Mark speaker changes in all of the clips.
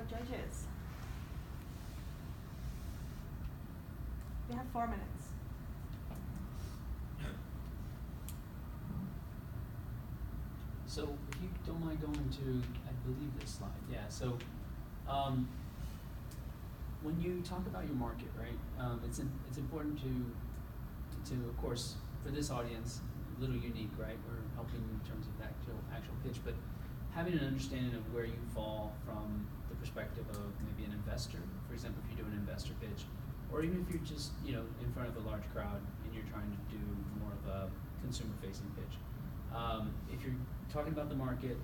Speaker 1: judges. We have 4 minutes.
Speaker 2: So if you don't mind going to, I believe this slide, yeah, so when you talk about your market, right, it's important to, of course, for this audience, a little unique, right, we're helping in terms of actual pitch, but having an understanding of where you fall from the perspective of maybe an investor, for example, if you do an investor pitch, or even if you're just, in front of a large crowd and you're trying to do more of a consumer-facing pitch. If you're talking about the market,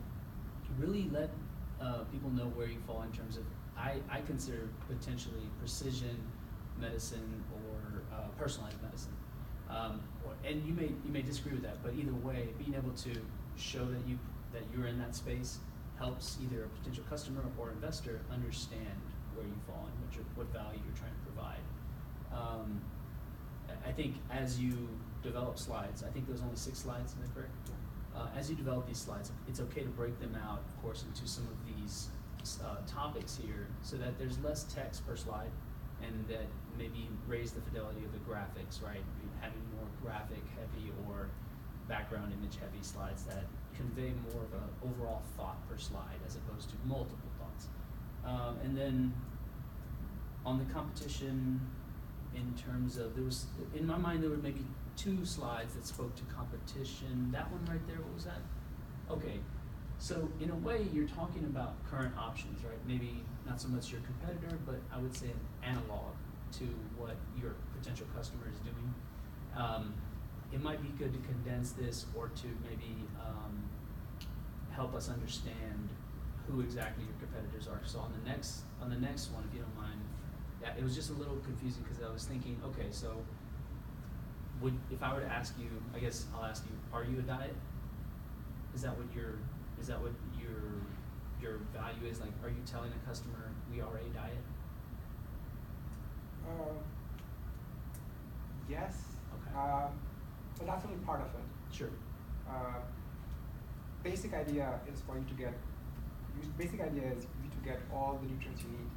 Speaker 2: really let people know where you fall in terms of, I consider potentially precision medicine or personalized medicine. And you may disagree with that, but either way, being able to show that you're in that space helps either a potential customer or investor understand where you fall and what value you're trying to provide. I think as you develop slides, I think there's only 6 slides, is that correct? As you develop these slides, it's okay to break them out, of course, into some of these topics here so that there's less text per slide and that maybe raise the fidelity of the graphics, right? Having more graphic heavy or background image heavy slides that convey more of an overall thought per slide as opposed to multiple thoughts. And then on the competition, in terms of, in my mind, there were maybe 2 slides that spoke to competition. That one right there, what was that? Okay, so in a way, you're talking about current options, right? Maybe not so much your competitor, but I would say an analog to what your potential customer is doing. It might be good to condense this or to maybe help us understand who exactly your competitors are. So on the next one, if you don't mind, yeah, it was just a little confusing because I was thinking, okay, so if I were to ask you, I guess I'll ask you, are you a diet? Is that what your value is? Like, are you telling a customer we are a diet?
Speaker 3: Yes.
Speaker 2: Okay.
Speaker 3: But that's only part of it.
Speaker 2: Sure.
Speaker 3: Basic idea is for you to get all the nutrients you need.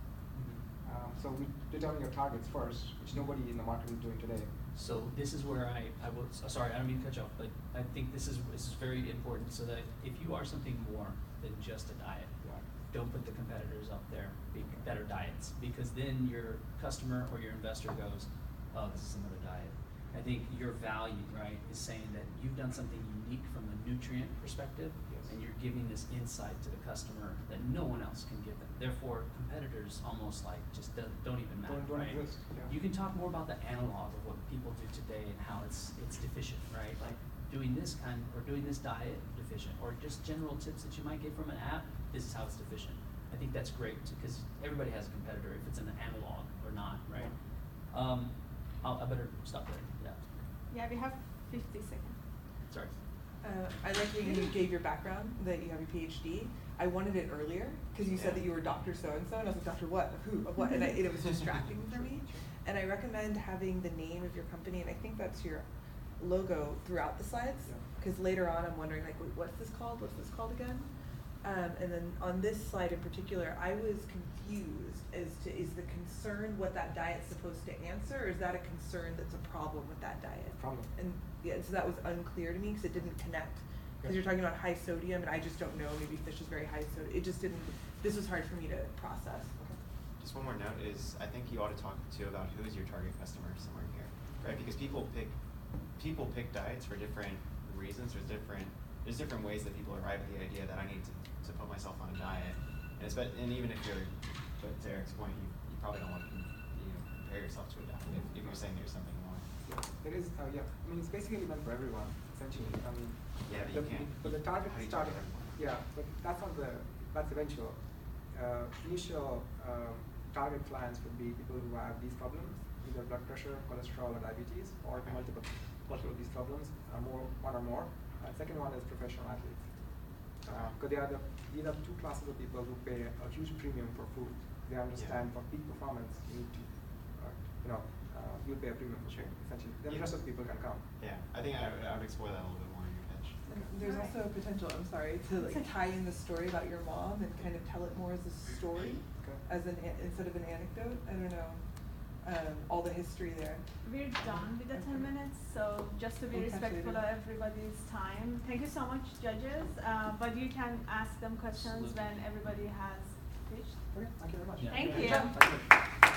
Speaker 3: So we determine your targets first, which nobody in the market is doing today.
Speaker 2: So this is where I will, sorry, I don't mean to cut you off, but I think this is very important so that if you are something more than just a diet, don't put the competitors up there that are diets, because then your customer or your investor goes, oh, this is another diet. I think your value, right, is saying that you've done something unique from a nutrient perspective, and you're giving this insight to the customer that no one else can give them. Therefore, competitors almost like just don't even matter,
Speaker 3: don't
Speaker 2: right?
Speaker 3: exist, yeah.
Speaker 2: You can talk more about the analog of what people do today and how it's deficient, right? Like doing this or doing this diet deficient, or just general tips that you might get from an app. This is how it's deficient. I think that's great because everybody has a competitor if it's an analog or not, right? I better stop there. Yeah.
Speaker 1: Yeah, we have 50 seconds.
Speaker 2: Sorry.
Speaker 4: I like when you gave your background, that you have your PhD. I wanted it earlier, because you said that you were Dr. So-and-so, and I was like, Dr. what? Who? What? And it was distracting for me. And I recommend having the name of your company, and I think that's your logo throughout the slides, because later on I'm wondering, like, wait, what's this called? What's this called again? And then on this slide in particular, I was confused as to, is the concern what that diet's supposed to answer, or is that a concern that's a problem with that diet?
Speaker 3: Problem.
Speaker 4: And yeah, so that was unclear to me because it didn't connect. Because you're talking about high sodium, and I just don't know, maybe fish is very high sodium. It just didn't, this was hard for me to process.
Speaker 5: Just one more note is, I think you ought to talk too about who is your target customer somewhere here, right? Because people pick diets for different reasons. There's different ways that people arrive at the idea that I need to put myself on a diet, and even if you're, but to Eric's point, you probably don't want to compare yourself to a diet if you're saying there's something more.
Speaker 3: Yeah, it is. I mean, it's basically meant for everyone, essentially. I mean,
Speaker 5: yeah, but you can't.
Speaker 3: But the target starting. Yeah, but that's eventual. Initial target clients would be people who have these problems, either blood pressure, cholesterol, or diabetes, or multiple of these problems, one or more. Second one is professional athletes. Because these are 2 classes of people who pay a huge premium for food. They understand for peak performance, you need to, you'll pay a premium for food, essentially. Then the rest of the people can come.
Speaker 5: Yeah, I think I would explore that a little bit more in your pitch.
Speaker 4: And there's
Speaker 1: Alright.
Speaker 4: also a potential, I'm sorry, to like tie in the story about your mom and kind of tell it more as a story,
Speaker 3: Okay.
Speaker 4: as instead of an anecdote. I don't know, all the history there.
Speaker 1: We're done with the 10
Speaker 4: Okay.
Speaker 1: minutes, so just to be
Speaker 4: We'll catch you
Speaker 1: respectful of
Speaker 4: later.
Speaker 1: everybody's time. Thank you so much, judges. But you can ask them questions
Speaker 2: Absolutely.
Speaker 1: when everybody has finished.
Speaker 3: Okay, thank you very much.
Speaker 2: Yeah.
Speaker 1: Thank
Speaker 2: Good
Speaker 1: you.
Speaker 2: job.
Speaker 3: Thank you.